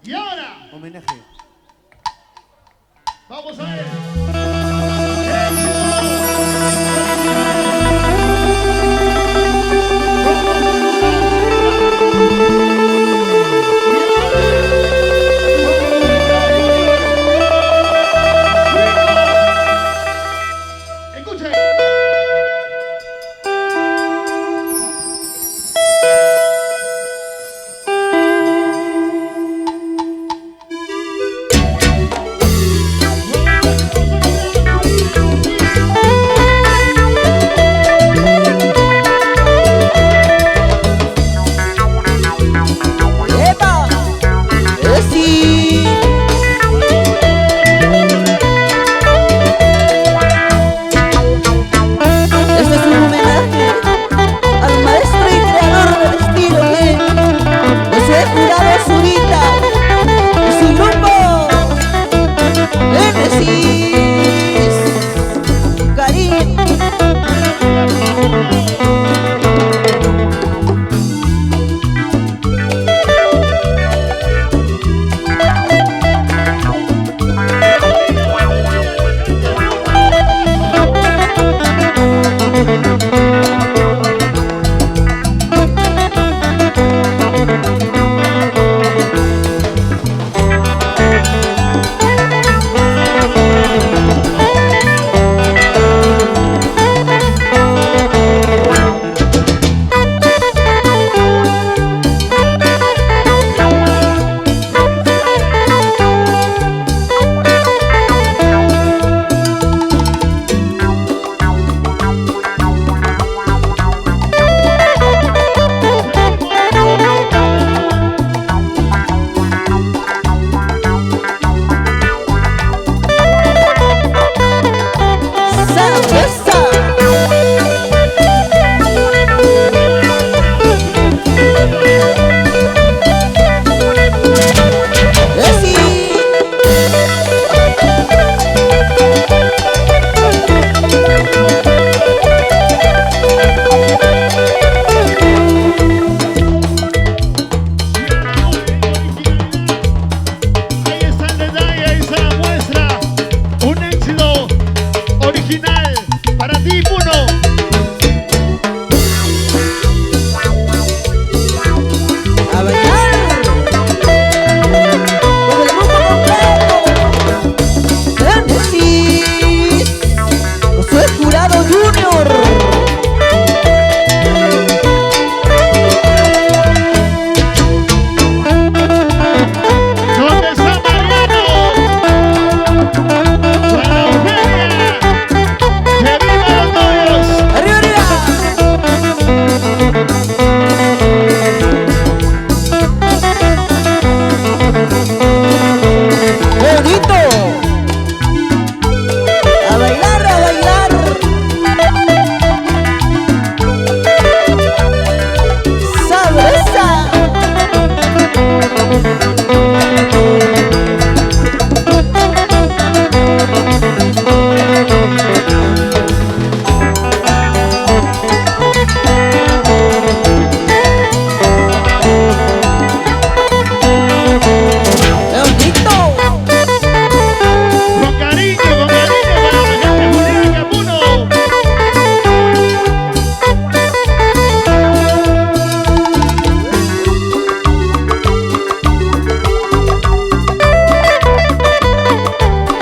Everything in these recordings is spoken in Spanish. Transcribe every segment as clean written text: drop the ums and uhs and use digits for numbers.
Y ahora, Homenaje. vamos a ver. Escuchen. ¡Epa! ¡Sí! Este es un homenaje al maestro y creador del estilo que José Jurado Zurita y su grupo Génesis Karim. Ahí está el detalle, ahí está la muestra. Un éxito original para ti, Puno. A bailar con el grupo completo Génesis José Jurado Junior. ¿Dónde está Mariano? Para Eugenia. ¡Que viva los novios! ¡Arriba, arriba! ¡Bonito! ¡A bailar, a bailar! ¡Sabrosa! ¡Bonito! Con cariño para la gente Julián Puno.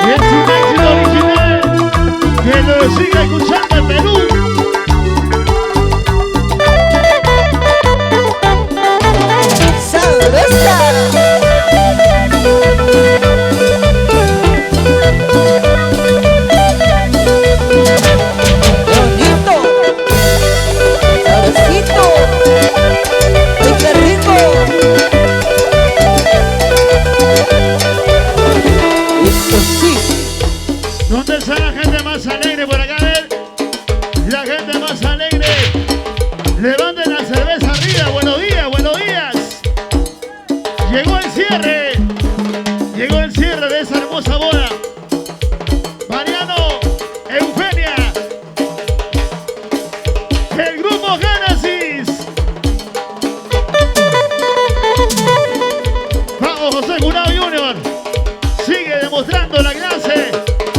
Y es un éxito original que nos siga escuchando en Perú. ¡Sabrosa! ¡Bonito! ¡Sabrosito! ¡Ay, qué rico! ¡Eso sí! ¿Dónde está la gente más alegre por acá? A ver, la gente más alegre. Levanten la cerveza arriba. Buenos días, buenos días. Llegó el cierre. Llegó el cierre de esa hermosa boda. Mariano, Eugenia, el grupo Génesis. Vamos, José Jurado. demostrando la clase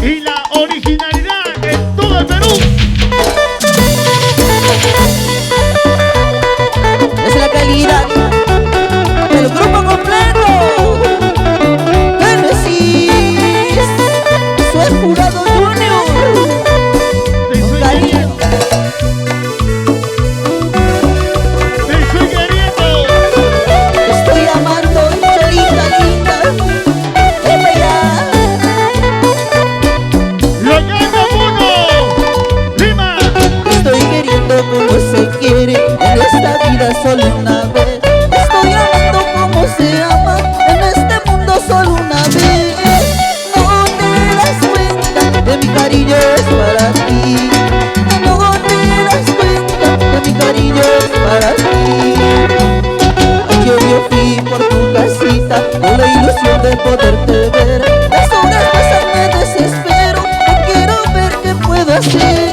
y la originalidad en todo el Perú. Es la calidad del grupo completo. Génesis, soy Jurado Junior. Con cariño. Te estoy queriendo. Te estoy amando, cholita linda. Vete ya. Lo llamo uno. Lima. Te estoy queriendo como se quiere en esta vida solo una vez. Te estoy amando como se ama en este mundo solo una vez. No te das cuenta de mi cariño es para ti. No te das cuenta de mi cariño es para ti. Ayer yo fui por tu casita con la ilusión de poderte ver. Las horas pasan, me desespero, no quiero ver qué puedo hacer.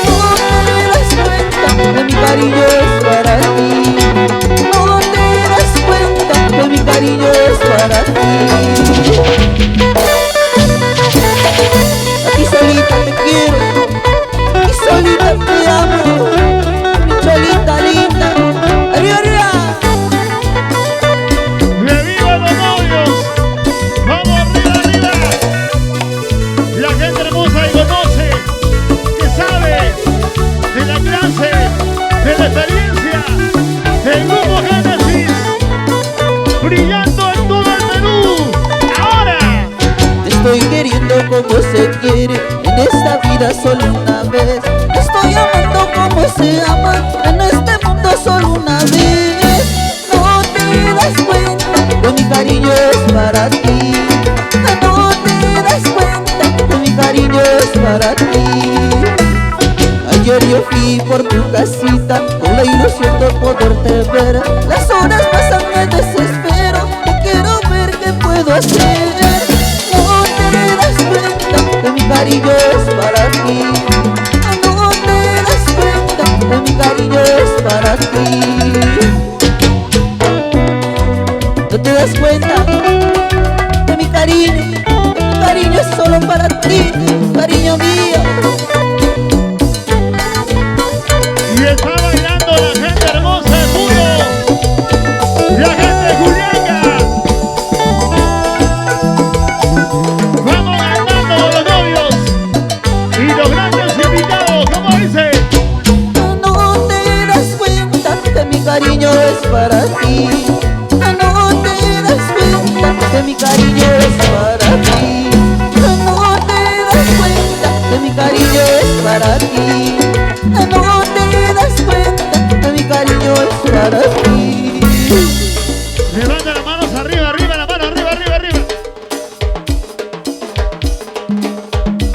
No te das cuenta de mi cariño es para ti. No te das cuenta de mi cariño es para ti. A ti solita te quiero, y solita te amo, mi cholita linda. Arriba, arriba. ¡Reviva los novios! ¡Vamos arriba, arriba! La gente hermosa y conoce, que sabe de la clase, de la experiencia del grupo Génesis, brillando en todo el Perú. ¡Ahora! Te estoy queriendo como se quiere en esta vida solo una vez. Te estoy amando como se ama en este mundo solo una vez. No te das cuenta que mi cariño es para ti. No te das cuenta que mi cariño es para ti. Ayer yo fui por tu casita con la ilusión de poderte ver. Las horas pasan, me desespero, no quiero ver qué puedo hacer. No te das cuenta que mi cariño es para ti. No te das cuenta que mi cariño es para ti. No te das cuenta de mi cariño es solo para ti, cariño mío. Y está bailando la gente hermosa del mundo, la gente de Juliaca. Vamos ganando los novios y los grandes invitados, ¿cómo dice? No te das cuenta que mi cariño es para ti. No te das cuenta que mi cariño es para ti. No te das cuenta que mi cariño es para ti. No te das cuenta que mi cariño es para ti. Levanta las manos arriba, arriba, la mano arriba, arriba, arriba.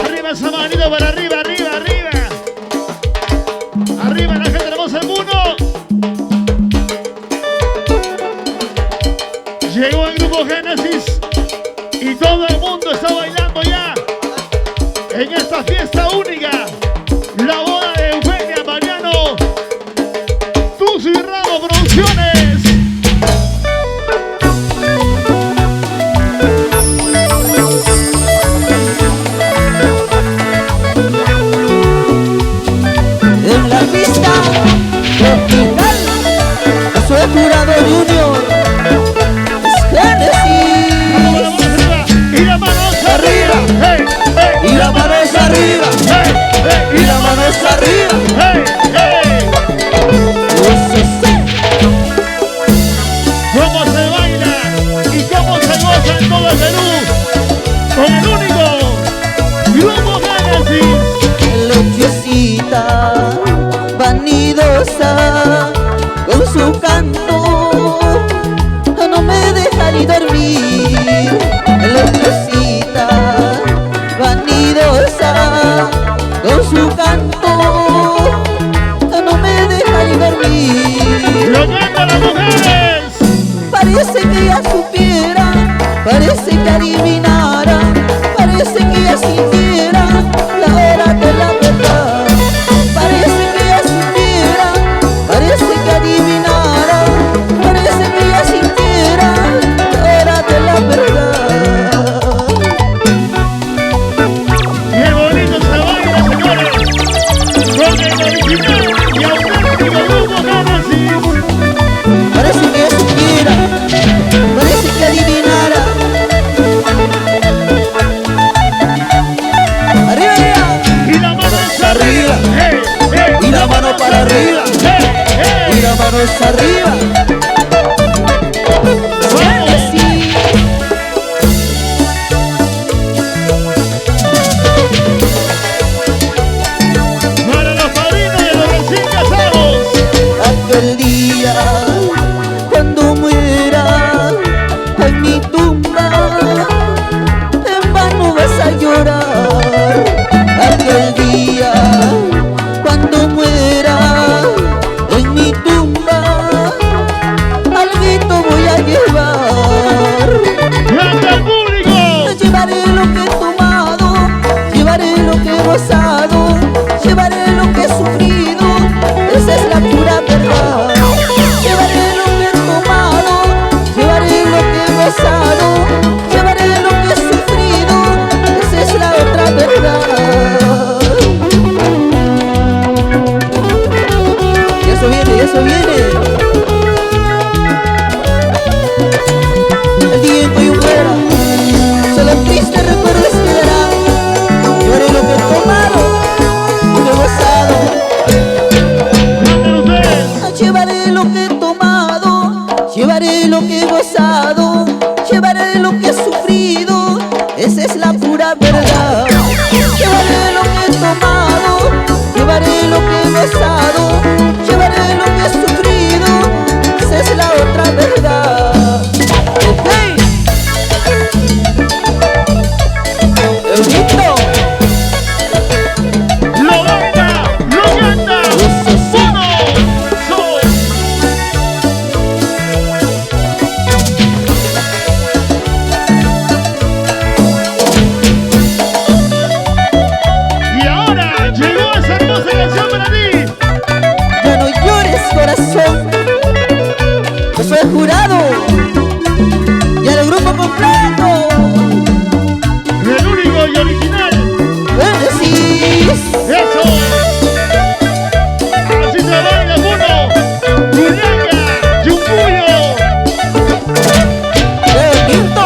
Arriba esa manito para arriba, arriba, arriba. Arriba la gente hermosa del mundo. Llegó el grupo Génesis y todo el mundo está bailando ya en esta fiesta única. La boda de Eugenia Mariano, Tuzo y Ramos Producciones. En la pista tropical, soy Jurado Junior. Es Génesis. Y las manos arriba, hey, hey, Y las manos arriba. hey, hey. Manos arriba. Siempre sí. Para los padrinos y los recién casados. Aquel día cuando muera en mi tumba, en vano vas a llorar. Aquel día cuando muera en mi tumba, alguito voy a llevar. ¡Grande al público! Llevaré lo que he tomado, llevaré lo que he gozado, llevaré lo que he sufrido, esa es la pura verdad. Llevaré lo que he tomado, llevaré lo que he gozado, llevaré lo que he sufrido, esa es la otra verdad. Y eso viene, y eso viene. El día en que yo muera, solo triste recuerdos quedarán. Llevaré lo que he tomado, lo que he gozado. ¡Grande ustedes! Llevaré lo que he tomado, llevaré lo que he gozado, llevaré lo que he sufrido, esa es la pura verdad. Llevaré lo que he tomado, llevaré lo que he gozado, llevaré lo que he sufrido, esa es la otra verdad. ¡Hey! ¡Eudito! ¡Lo canta! ¡Lo canta! Eso sí. ¡Uno! ¡Dos! Y ahora llegó esa hermosa canción para ti. Ya no llores, corazón. Yo soy el jurado y el grupo completo. El único y original. Sí. ¡Eso! Así se baila uno. ¡Juliaca! ¡Chumpuyo! ¡Qué bonito!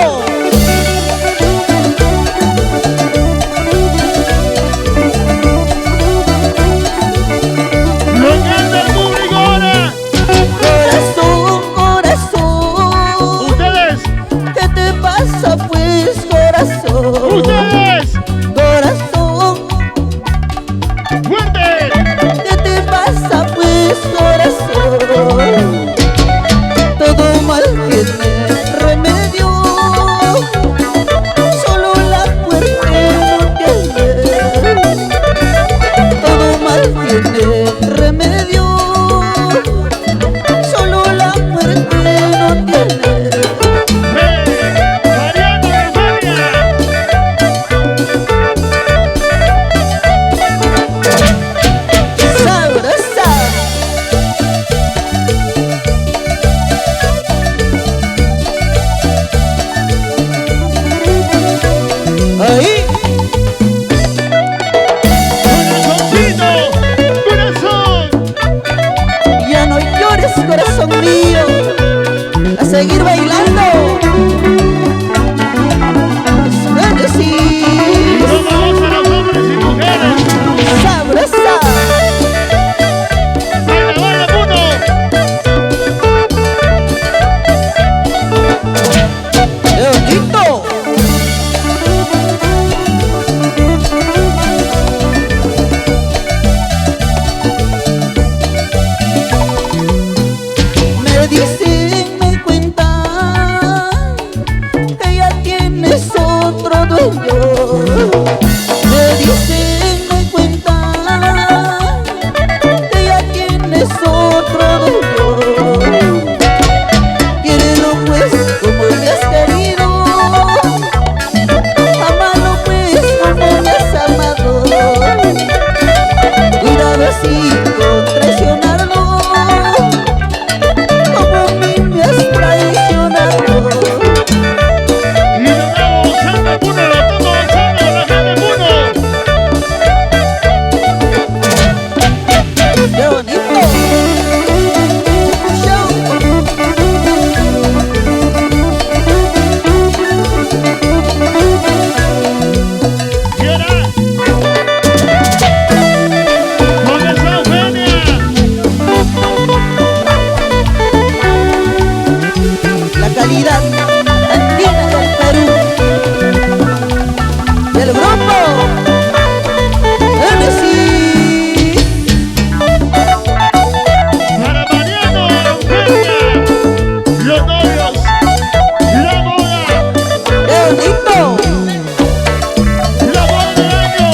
¡Lo canta el público ahora! Corazón, corazón, ¡Ustedes! ¿qué te pasa pues? Bonito. La boda del año,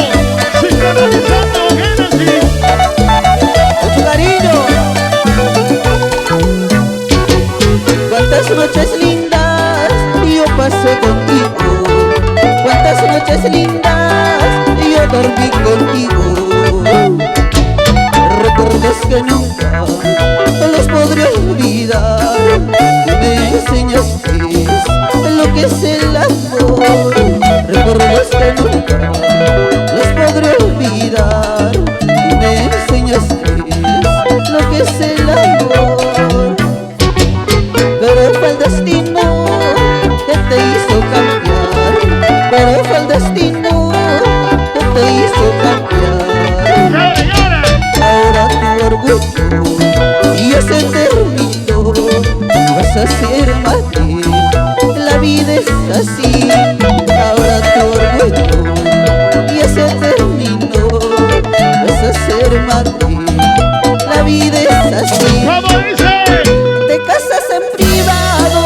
sincronizando Genesis. Mucho cariño. Cuántas noches lindas yo pasé contigo. Cuántas noches lindas yo dormí contigo. Recuerdos que nunca los podré olvidar. Me enseñaste lo que es el amor. Recuerdos que nunca los podré olvidar. Me enseñaste lo que es el amor. Pero fue el destino que te hizo cambiar. Pero fue el destino que te hizo cambiar. Ahora tu orgullo ya se terminó. Vas a ser madre, la vida es así. Ahora tu orgullo ya se terminó. Vas a ser madre, la vida es así. ¿Cómo dice? Te casas en privado,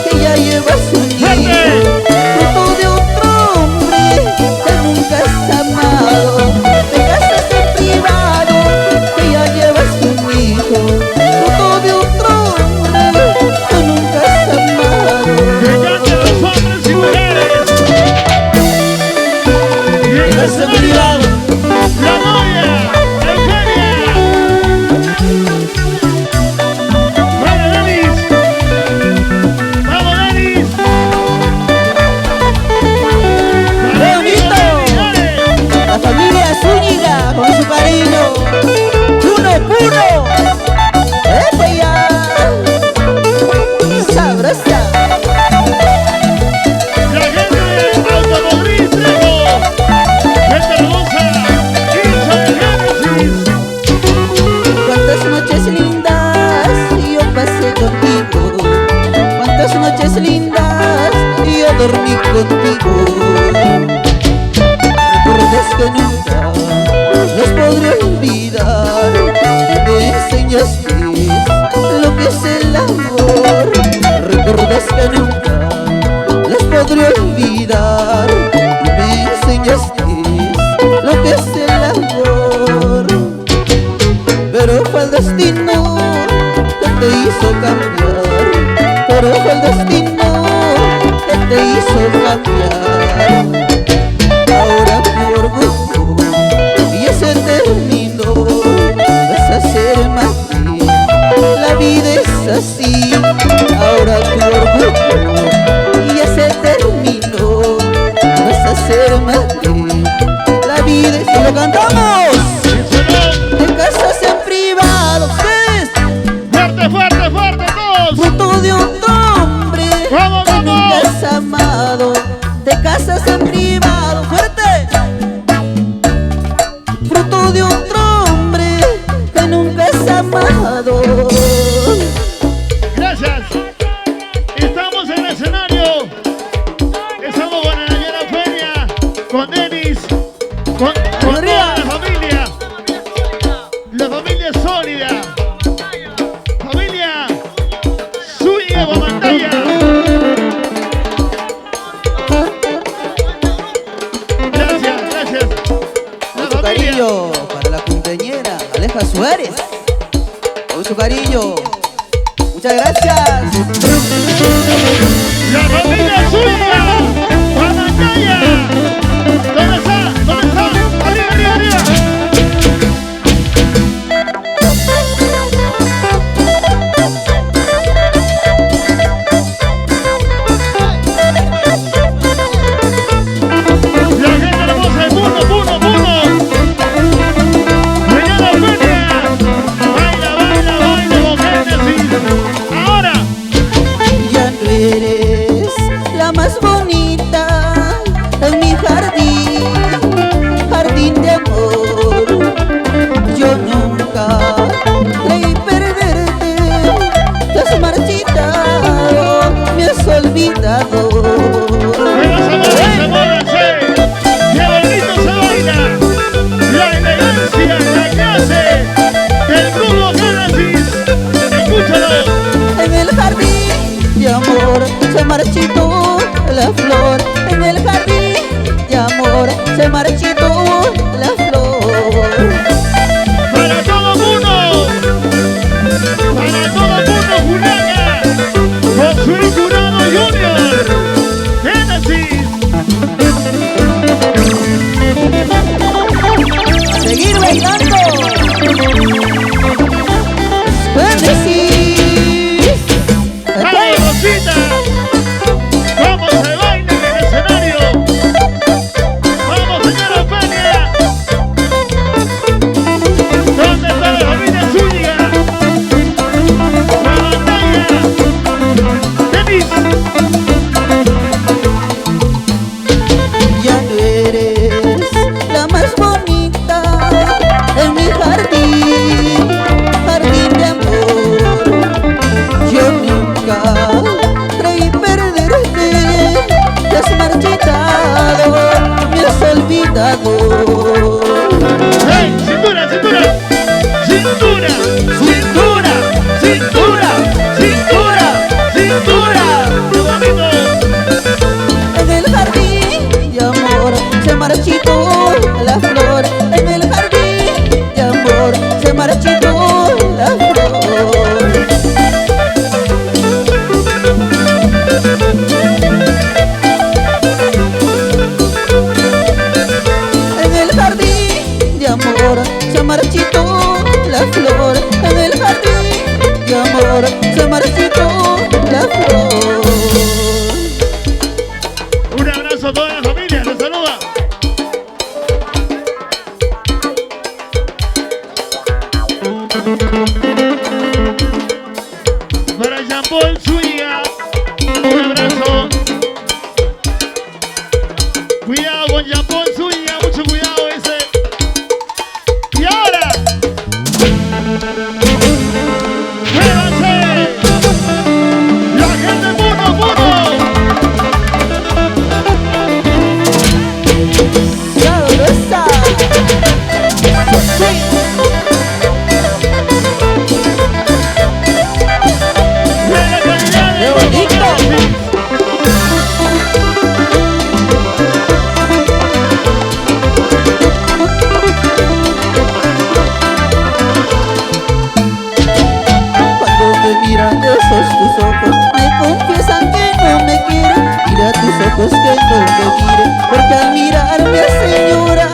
que ya llevas un hijo, fruto de otro hombre que nunca has amado. Te casas en privado, que ya llevas un hijo, fruto de otro hombre que nunca has amado. Que los hombres y mujeres. Y Te en casas en privado. la novia, Eugenia. Bueno, Denis. Vamos, Denis. ¡Qué bonito! La familia Zúñiga con su cariño. ¡Puno, puno! ¡Epa ya! ¡Sabrosa! La gente de Automotriz Trejo. Gente hermosa. Hincha de Génesis. Cuántas noches lindas yo pasé contigo. Cuántas noches lindas yo dormí contigo. Recuerdos que nunca los podré olvidar. Me enseñaste lo que es el amor. Recuerdos que nunca los podré olvidar. Me enseñaste lo que es el amor. Pero fue el destino que te hizo cambiar. Pero fue el destino que te hizo cambiar. Ahora tu orgullo ya se terminó. Vas a ser madre, la vida es así. Ahora tu orgullo ya se terminó. Vas a ser madre, la vida es... ¡Y lo cantamos! Te casas en privado, ¿ves? Fuerte, fuerte, fuerte, todos. Fruto de otro hombre ¡Vamos, que nunca vamos! has amado. Te casas en privado, fuerte. Fruto de otro hombre que nunca has amado. Gracias. Estamos en el escenario. Estamos con la señora Eugenia, con Denis, con toda la familia. La familia sólida. Familia Zúñiga Guamantaya. Gracias, gracias. La Mucho familia. cariño para la cumpleañera Aleja Suárez. Mucho cariño. Muchas gracias. La familia Zúñiga Guamantaya. ¿Dónde está? ¿Dónde está? Arriba, arriba, arriba. La gente hermosa de Puno, Puno, Puno. Señora Eugenia. Baila, baila, baila con Génesis. Ahora. Ya no eres la más bonita en mi jardín, jardín de amor. Yo nunca creí perderte, te has marchitado, me has olvidado. Pero se muévanse. Qué bonito se baila. La elegancia, la clase del grupo Génesis. Escúchalo. En el jardín de amor se marchitó la flor, en ojos que no me miren, porque al mirarme hacen llorar.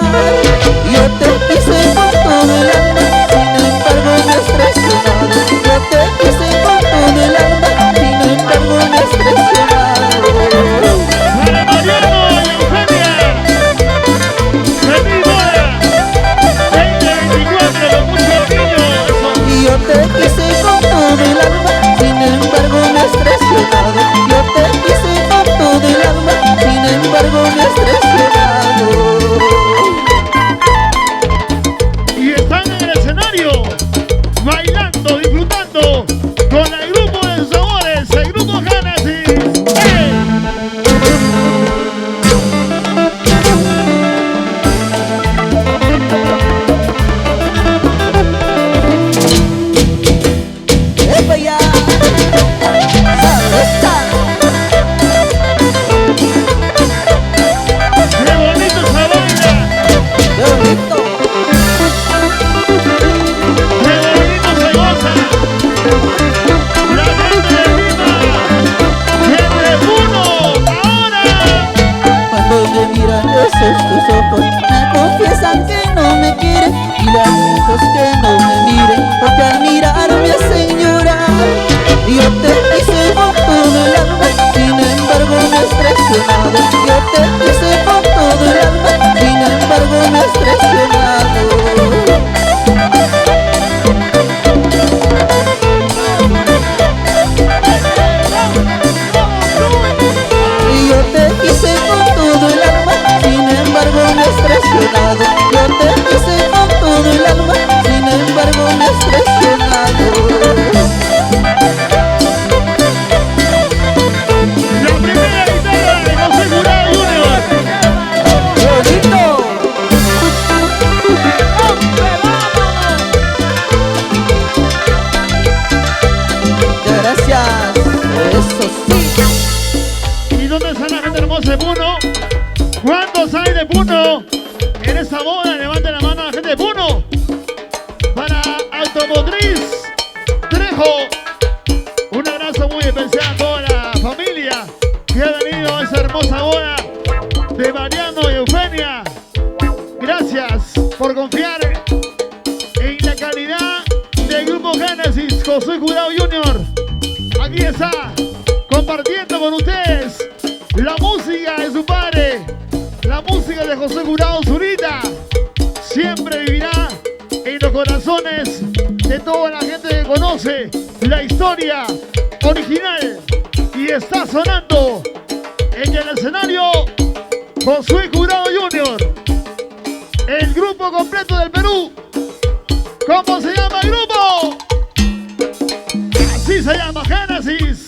Yo te quise con todo el alma, sin embargo me has traicionado. Yo te quise con todo el alma, sin embargo me has traicionado. Para Mariano y Eugenia, feliz boda 2024 con mucho cariño. Y yo te quise con todo el alma, sin embargo me has traicionado. Yo te quise con todo el alma, sin embargo me has traicionado. Y están en el escenario, bailando, disfrutando con el grupo de sabores, el grupo Génesis. ¡Epa ya! ¡Sabrosa! ¡Qué bonito se baila! ¡Qué bonito! ¡Qué bonito se goza! La gente de Lima, gente de Puno, ahora. Cuando me miran esos tus ojos, me confiesan que no me quieren, y las ojos que no me miren, porque al mirarme hacen llorar. Yo te quise con todo el alma, sin embargo me has traicionado. Yo te quise con todo el alma, sin embargo me has traicionado. Y yo te quise con todo el alma, sin embargo me has traicionado. Yo te quise con todo el alma, sin embargo me has traicionado. La primera guitarra de José Jurado Junior. ¡Bonito! Muchas gracias. Eso sí. ¿Y dónde está la gente hermosa de Puno? ¿Cuántos hay de Puno? En esta boda, levante la mano a la gente de Puno. Para Automotriz Trejo. Un abrazo muy especial a toda la familia que ha venido a esa hermosa boda de Mariano y Eugenia. Gracias por confiar en la calidad del grupo Génesis. José Jurado Junior. Aquí está, compartiendo con ustedes la música de su padre, la música de José Jurado Zurita. Siempre vivirá en los corazones de toda la gente que conoce la historia original. Y está sonando en el escenario José Jurado Junior, el grupo completo del Perú. ¿Cómo se llama el grupo? Así se llama, Génesis.